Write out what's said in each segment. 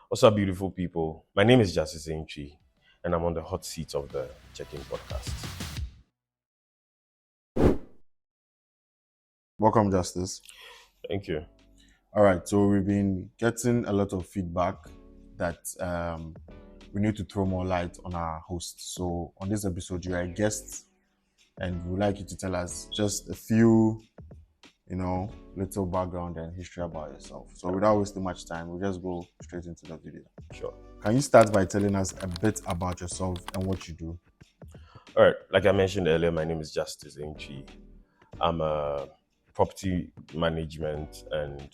What's up, beautiful people? My name is Justice Aintree, and I'm on the hot seat of the Check-In podcast. Welcome, Justice. Thank you. All right, so we've been getting a lot of feedback that we need to throw more light on our host. So on this episode, you are a guest, and we'd like you to tell us just a few, little background and history about yourself. So without wasting much time, we'll just go straight into the video. Sure. Can you start by telling us a bit about yourself and what you do? All right. Like I mentioned earlier, my name is Justice Aintree. I'm a property management and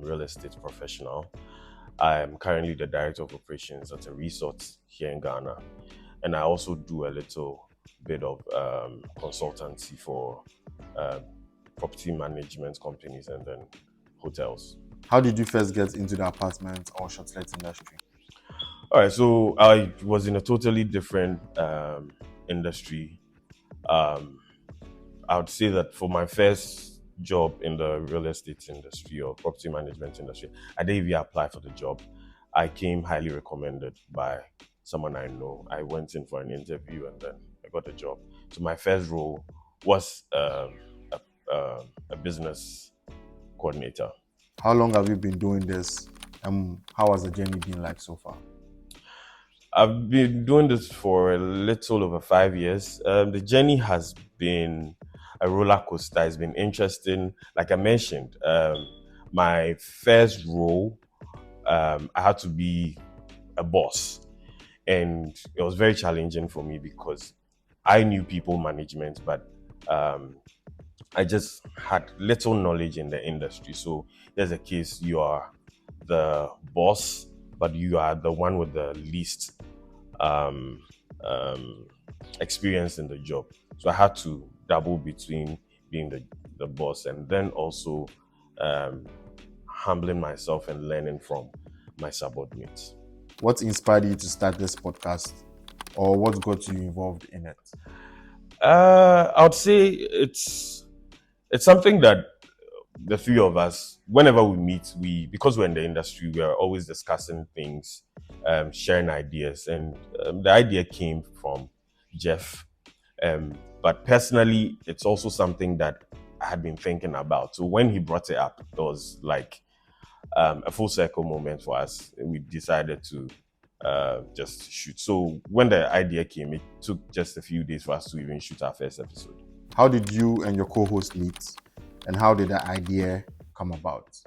real estate professional. I'm currently the director of operations at a resort here in Ghana, and I also do a little bit of consultancy for property management companies and then hotels. How did you first get into the apartment or short-let industry? All right, so I was in a totally different industry. I would say that for my first job in the real estate industry or property management industry, I didn't even apply for the job. I came highly recommended by someone I know. I went in for an interview and then I got the job. So my first role was a business coordinator. How long have you been doing this? And how has the journey been like so far? I've been doing this for a little over 5 years. The journey has been a roller coaster. It's been interesting. Like I mentioned, my first role, I had to be a boss. And it was very challenging for me because I knew people management, but I just had little knowledge in the industry. So there's a case you are the boss, but you are the one with the least um, experience in the job. So I had to double between being the boss and then also humbling myself and learning from my subordinates. What inspired you to start this podcast, or what got you involved in it? I would say it's something that the three of us, whenever we meet, because we're in the industry, we are always discussing things, sharing ideas, and the idea came from Jeff. But personally, it's also something that I had been thinking about. So when he brought it up, it was like a full circle moment for us. We decided to just shoot. So when the idea came, it took just a few days for us to even shoot our first episode. How did you and your co-host meet, and how did the idea come about?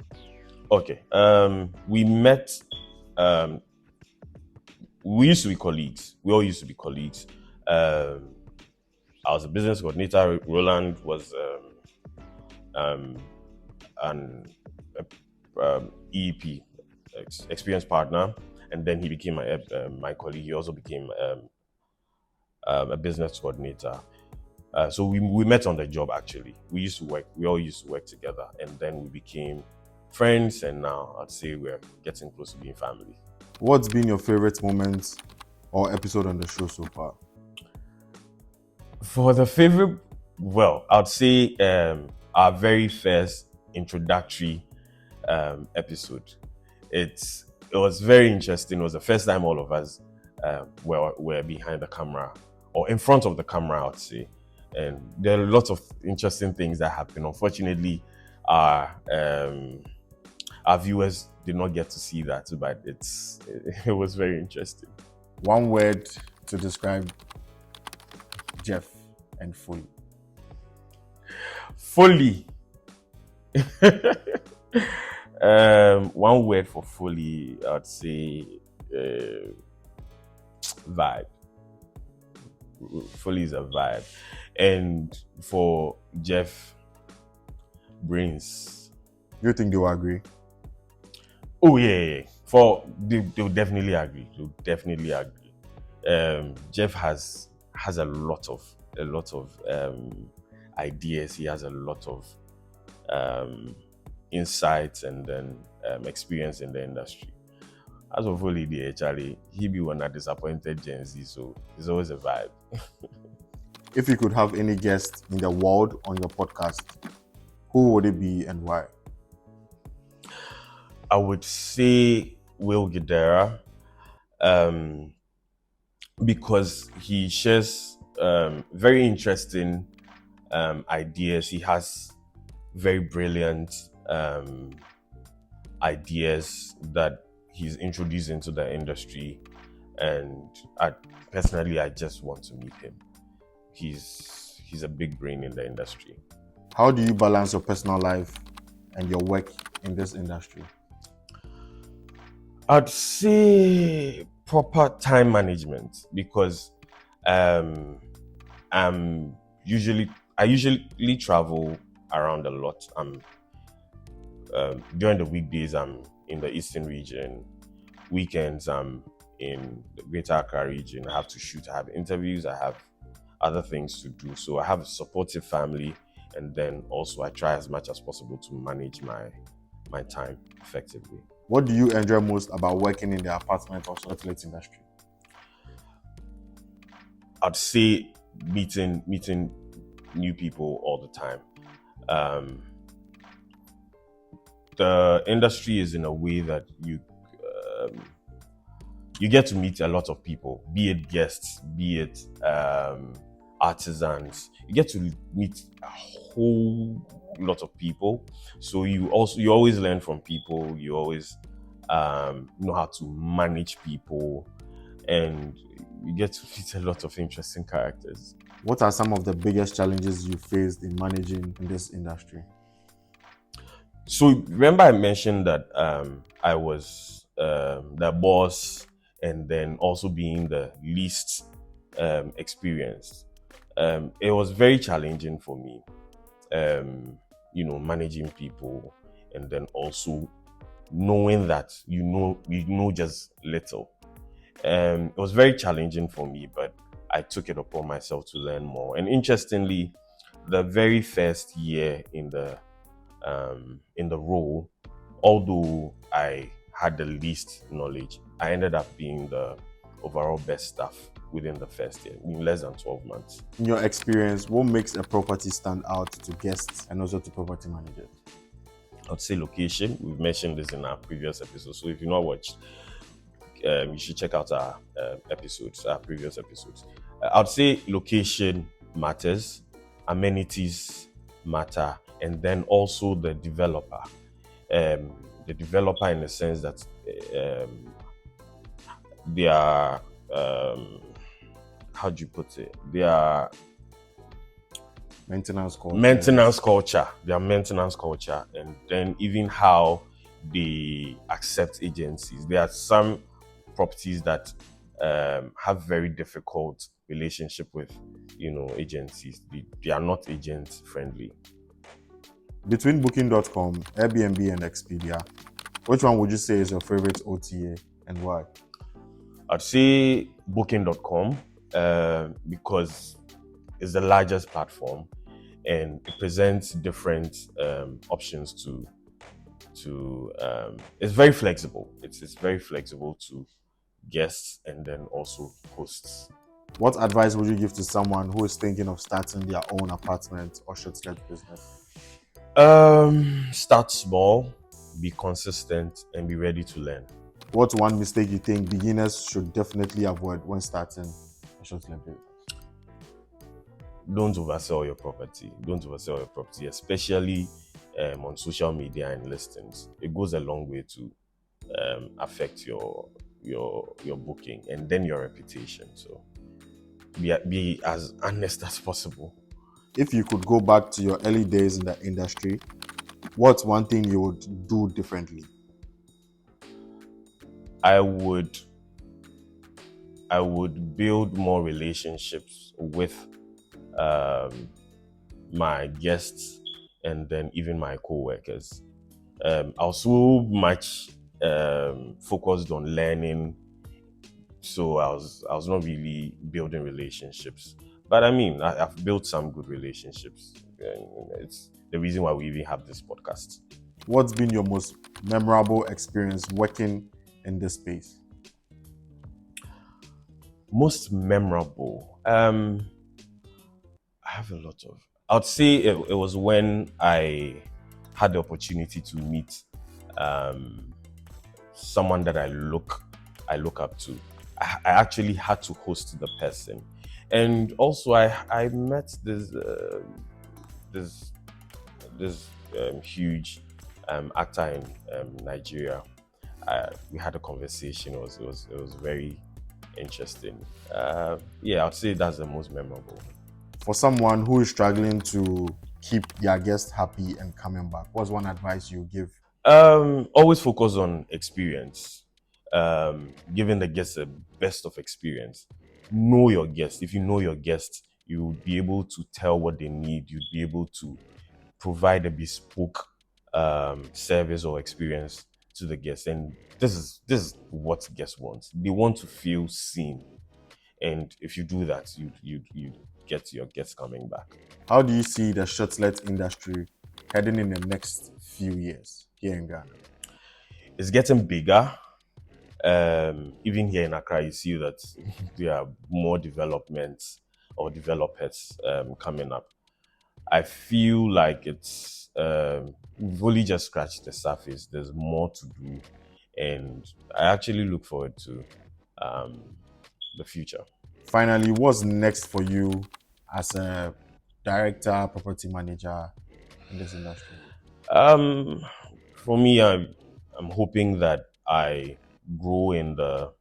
Okay, we met. We used to be colleagues. We all used to be colleagues. I was a business coordinator. Roland was an EEP, experienced partner, and then he became my colleague. He also became a business coordinator. So we met on the job actually. We used to work. We all used to work together, and then we became friends. And now I'd say we're getting close to being family. What's been your favorite moment or episode on the show so far? For the favorite, well, I'd say our very first introductory episode. It was very interesting. It was the first time all of us were behind the camera or in front of the camera, I'd say. And there are lots of interesting things that happen. Unfortunately, our viewers did not get to see that, but it was very interesting. One word to describe Jeff and Foley. Foley. One word for Foley, I'd say vibe. Foley is a vibe. And for Jeff, brains. You think they will agree? Oh yeah. They'll definitely agree. Jeff has a lot of ideas. He has a lot of insights and then experience in the industry. As for Foley, Charlie, he be one that disappointed Gen Z, so it's always a vibe. If you could have any guest in the world on your podcast, who would it be and why? I would say Will Guidera, um, because he shares very interesting ideas. He has very brilliant ideas that he's introduced into the industry, and I just want to meet him. He's a big brain in the industry. How do you balance your personal life and your work in this industry? I'd say proper time management, because um, I'm I usually travel around a lot. During the weekdays I'm in the eastern region. Weekends I'm in the Greater Accra region. I have to shoot. I have interviews. I have other things to do. So I have a supportive family, and then also I try as much as possible to manage my time effectively. What do you enjoy most about working in the apartment or satellite industry? I'd say meeting new people all the time. The industry is in a way that you get to meet a lot of people, be it guests, be it artisans. You get to meet a whole lot of people. So you always learn from people. You always know how to manage people, and you get to meet a lot of interesting characters. What are some of the biggest challenges you faced in managing in this industry? So remember I mentioned that I was the boss, and then also being the least experienced. It was very challenging for me, managing people, and then also knowing that you know just little. It was very challenging for me, but I took it upon myself to learn more. And interestingly, the very first year in the role, although I had the least knowledge, I ended up being the overall best staff within the first year, in less than 12 months. In your experience, what makes a property stand out to guests and also to property managers? I'd say location. We've mentioned this in our previous episodes. So if you've not watched, you should check out our previous episodes. I'd say location matters, amenities matter, and then also the developer. The developer, in the sense that they are, how do you put it? They are Maintenance culture. Their maintenance culture, and then even how they accept agencies. There are some properties that have very difficult relationship with agencies. They are not agent friendly. Between Booking.com, Airbnb, and Expedia, which one would you say is your favorite OTA and why? I'd say Booking.com because it's the largest platform, and it presents different options to it's very flexible. It's very flexible to guests and then also hosts. What advice would you give to someone who is thinking of starting their own apartment or short-let business? Start small, be consistent, and be ready to learn. What's one mistake you think beginners should definitely avoid when starting a short-let business? Don't oversell your property. Don't oversell your property, especially on social media and listings. It goes a long way to affect your booking and then your reputation. So be as honest as possible. If you could go back to your early days in the industry, what's one thing you would do differently? I would build more relationships with my guests and then even my co-workers. I was so much focused on learning, so I was not really building relationships. But I mean, I've built some good relationships. It's the reason why we even have this podcast. What's been your most memorable experience working in this space? Most memorable. I have a lot of. I'd say it was when I had the opportunity to meet someone that I look up to. I actually had to host the person, and also I met this this huge actor in Nigeria. We had a conversation. It was very interesting. Yeah, I'd say that's the most memorable. For someone who is struggling to keep their guests happy and coming back, what's one advice you give? Always focus on experience. Giving the guests the best of experience. Know your guests. If you know your guests, you will be able to tell what they need. You'd be able to provide a bespoke service or experience to the guests. And this is what guests want. They want to feel seen. And if you do that, you get your guests coming back. How do you see the shortlet industry heading in the next few years here in Ghana? It's getting bigger. Even here in Accra, you see that there are more developments or developers coming up. I feel like we've only just scratched the surface. There's more to do, and I actually look forward to um, the future. Finally, what's next for you as a director, property manager in this industry? Um, for me, I'm hoping that I grow in the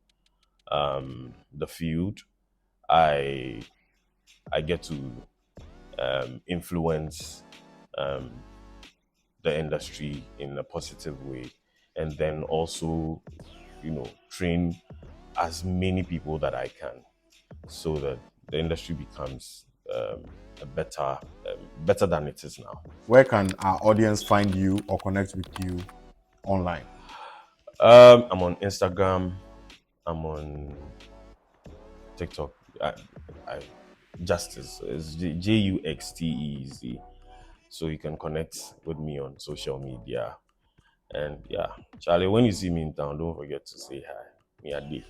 field. I I get to influence um, the industry in a positive way, and then also, train as many people that I can, so that the industry becomes better than it is now. Where can our audience find you or connect with you online? I'm on Instagram. I'm on TikTok. I Justice is Juxtez. So you can connect with me on social media. And yeah, Charlie, when you see me in town, don't forget to say hi. Me a day.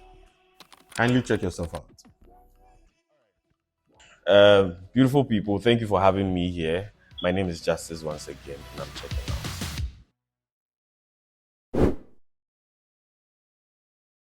Kindly check yourself out. Beautiful people, thank you for having me here. My name is Justice once again, and I'm checking out.